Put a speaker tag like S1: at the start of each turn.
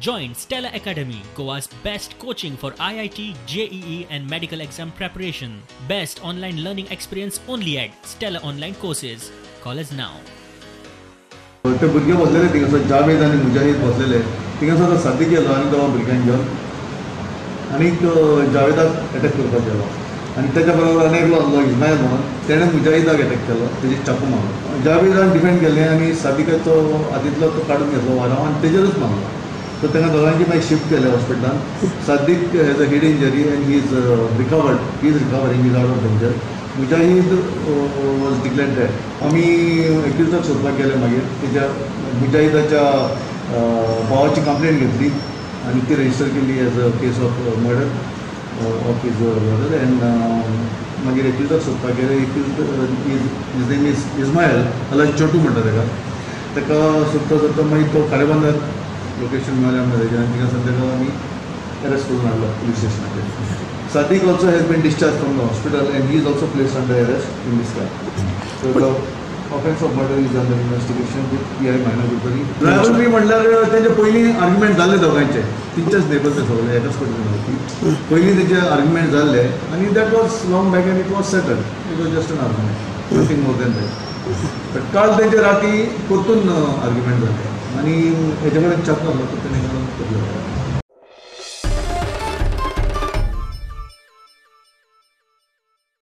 S1: Join Stella Academy, Goa's best coaching for IIT, JEE and medical exam preparation. Best online learning experience only at Stella Online Courses. Call us now.
S2: ते भुरगे बसलेले थिंगासर जावेद आनी Mujahid बसलेले थिंगासर सादी केलो आनी तो भुरग्यांक घेवन आनीक जावेदाक अटॅक करपाक गेलो आनी तेच्या बरोबर आनी एकलो आसलो इस्माईल म्हणून तेणें मुजाहिदाक अटॅक केलो तेजी चाकू मारलो जावेदान डिफेंड केलें आनी सादिकाचो हातींतलो तो काडून घेतलो वारांव आनी तेजेरूच मारलो सो तेन्ना दोगांयची मागीर शिफ्ट केले हॉस्पिटलान Sadiq has a head injury and he is recovering is out of danger Mujahid was declared dead आमी एक्युजाक सोदपाक गेले मागीर तेज्या मुजाहिदाच्या भावाची कंप्लेंट घेतली आनी ती रजिस्टर केली as a case of murder of his brother end मागीर एक्युजाक सोदपाक गेले हिज नेम इज इस्माईल नाल्यार छोटू म्हणटा ताका सोदता सोदता मागीर तो खारेबांदार लोकेशन मेळ्ळें मॅरेजान आनी थिंगासर ताका आमी अरेस्ट करून हाडलो पुलीस स्टेशनाचेर Sadiq also has been discharged from the hospital and he is also placed under arrest in this case. So the offence of murder is under investigation with PI Maina Gurpuri. Rivalry म्हटल्यार तेजे पयलीं argument जाल्ले दोगांचे तिनचेच neighbours ते सगळे एकाच कडेन पयलीं तेजे आर्ग्युमेंट जाल्ले आनी that was long back end it was settled it was just an argument nothing more than that but काल तेजे राती परतून आर्ग्युमेंट जाले आनी हेजे कडेन चाकू आसलो तो तेणें करलो